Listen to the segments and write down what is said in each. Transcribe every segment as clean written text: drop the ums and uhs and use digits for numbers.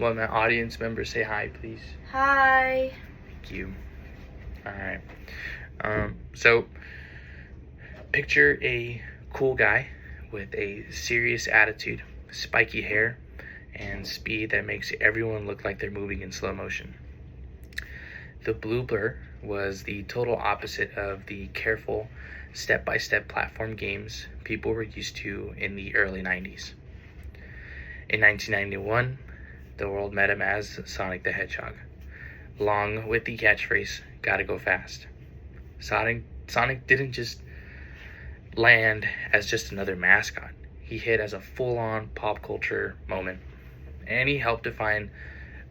Let my audience members say hi, please. Hi. Thank you. Alright. So, picture a cool guy with a serious attitude, spiky hair, and speed that makes everyone look like they're moving in slow motion. The blue blur was the total opposite of the careful, step-by-step platform games people were used to in the early 90s. In 1991, the world met him as Sonic the Hedgehog, along with the catchphrase, "Gotta go fast." Sonic didn't just land as just another mascot. He hit as a full-on pop culture moment, and he helped define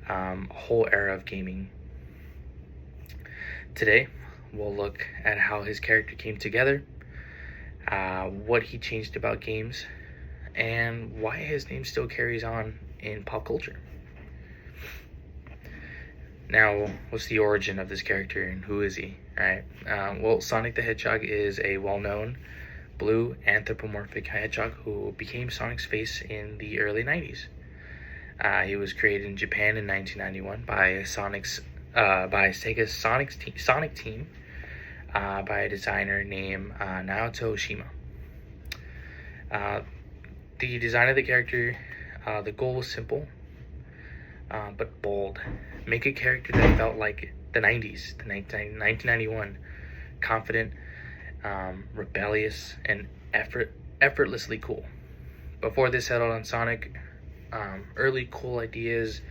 a whole era of gaming. Today, we'll look at how his character came together, what he changed about games, and why his name still carries on in pop culture. Now, what's the origin of this character and who is he? Right? Well, Sonic the Hedgehog is a well-known blue anthropomorphic hedgehog who became Sonic's face in the early 90s. He was created in Japan in 1991 by Sega's Sonic team by a designer named Naoto Oshima. The design of the character, the goal was simple but bold. Make a character that felt like the 90s, 1991, confident, rebellious, and effortlessly cool. Before they settled on Sonic, early cool ideas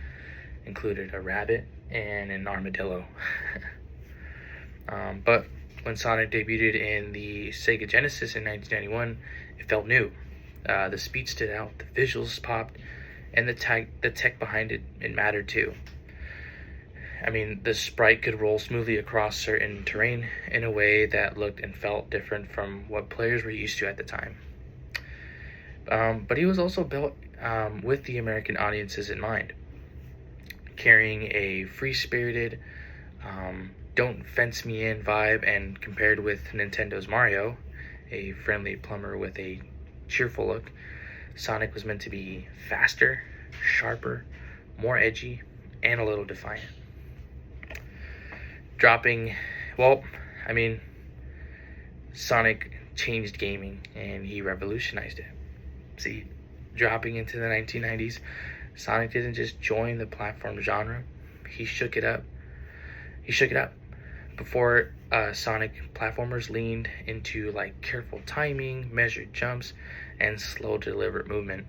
included a rabbit and an armadillo. But when Sonic debuted in the Sega Genesis in 1991, it felt new. The speed stood out, the visuals popped, and the tech behind it mattered too. I mean, the sprite could roll smoothly across certain terrain in a way that looked and felt different from what players were used to at the time. But he was also built with the American audiences in mind, carrying a free-spirited, don't fence me in vibe, and compared with Nintendo's Mario, a friendly plumber with a cheerful look, Sonic was meant to be faster, sharper, more edgy, and a little defiant. Sonic changed gaming and he revolutionized it. See, dropping into the 1990s, Sonic didn't just join the platform genre, he shook it up. Before Sonic, platformers leaned into like careful timing, measured jumps, and slow deliberate movement.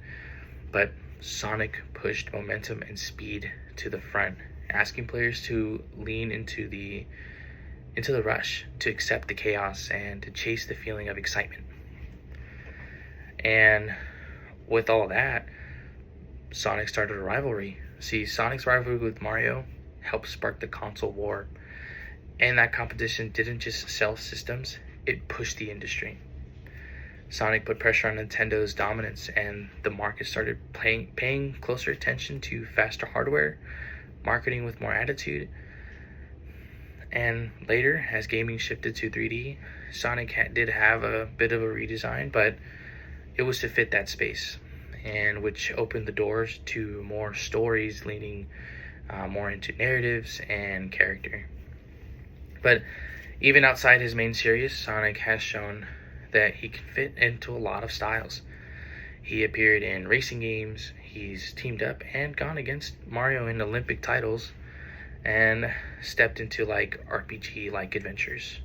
But Sonic pushed momentum and speed to the front, asking players to lean into the rush, to accept the chaos, and to chase the feeling of excitement. And with all that, Sonic started a rivalry. See, Sonic's rivalry with Mario helped spark the console war. And that competition didn't just sell systems, it pushed the industry. Sonic put pressure on Nintendo's dominance, and the market started paying closer attention to faster hardware, marketing with more attitude. And later, as gaming shifted to 3D, Sonic did have a bit of a redesign, but it was to fit that space, and which opened the doors to more stories leaning more into narratives and character. But even outside his main series, Sonic has shown that he can fit into a lot of styles. He appeared in racing games, he's teamed up and gone against Mario in Olympic titles, and stepped into like RPG-like adventures.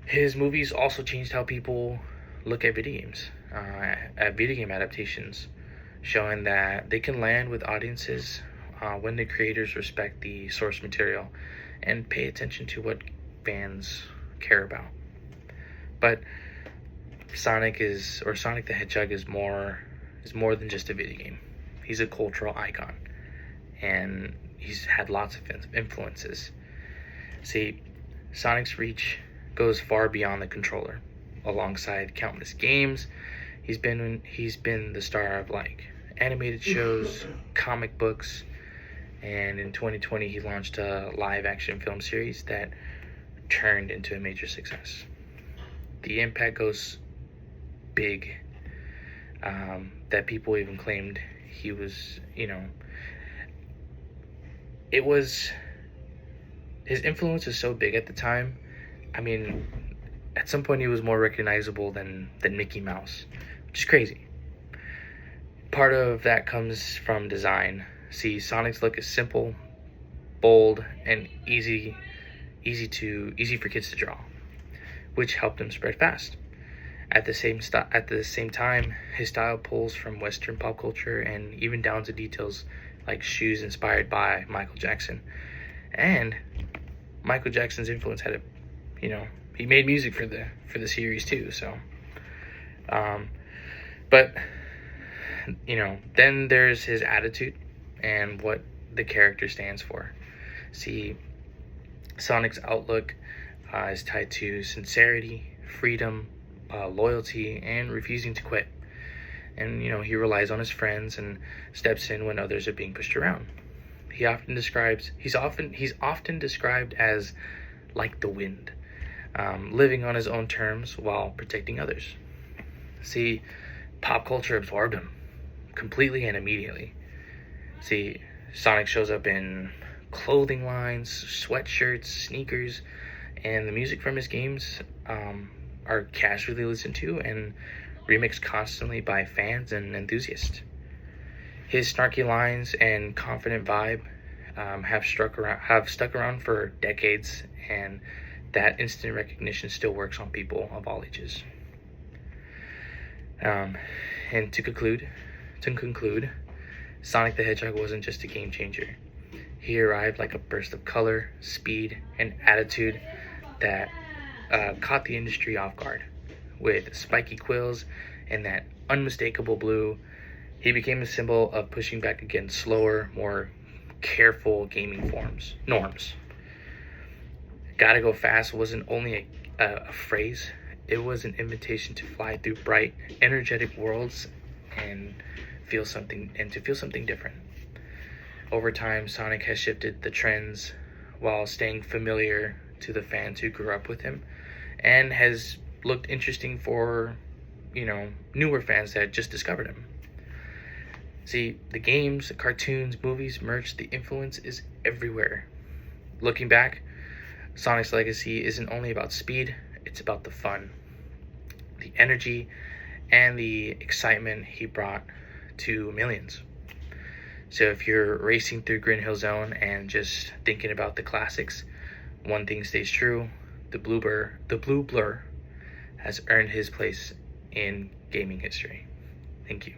His movies also changed how people look at video games, at video game adaptations, showing that they can land with audiences when the creators respect the source material and pay attention to what fans care about. But Sonic the Hedgehog is more than just a video game. He's a cultural icon, and he's had lots of influences. See, Sonic's reach goes far beyond the controller. Alongside countless games, he's been the star of like animated shows, comic books, and in 2020 he launched a live action film series that turned into a major success. The impact goes big, that people even claimed he was, it was, his influence was so big at the time. I mean, at some point he was more recognizable than Mickey Mouse, which is crazy. Part of that comes from design. See, Sonic's look is simple, bold, and easy for kids to draw, which helped him spread fast. At the same time, his style pulls from Western pop culture and even down to details like shoes inspired by Michael Jackson. And Michael Jackson's influence had he made music for the series too. So, but then there's his attitude and what the character stands for. See, Sonic's outlook is tied to sincerity, freedom, loyalty, and refusing to quit. And he relies on his friends and steps in when others are being pushed around. He's often described as like the wind, living on his own terms while protecting others. See, pop culture absorbed him completely and immediately. See, Sonic shows up in clothing lines, sweatshirts, sneakers, and the music from his games are casually listened to and remixed constantly by fans and enthusiasts. His snarky lines and confident vibe have stuck around for decades, and that instant recognition still works on people of all ages. And to conclude, Sonic the Hedgehog wasn't just a game changer. He arrived like a burst of color, speed, and attitude that caught the industry off guard. With spiky quills and that unmistakable blue, he became a symbol of pushing back against slower, more careful gaming norms. Gotta go fast wasn't only a phrase, it was an invitation to fly through bright, energetic worlds and to feel something different. Over time, Sonic has shifted the trends while staying familiar to the fans who grew up with him, and has looked interesting for, newer fans that just discovered him. See, the games, the cartoons, movies, merch, the influence is everywhere. Looking back, Sonic's legacy isn't only about speed, it's about the fun, the energy, and the excitement he brought to millions. So if you're racing through Green Hill Zone and just thinking about the classics, one thing stays true: the blue blur has earned his place in gaming history. Thank you.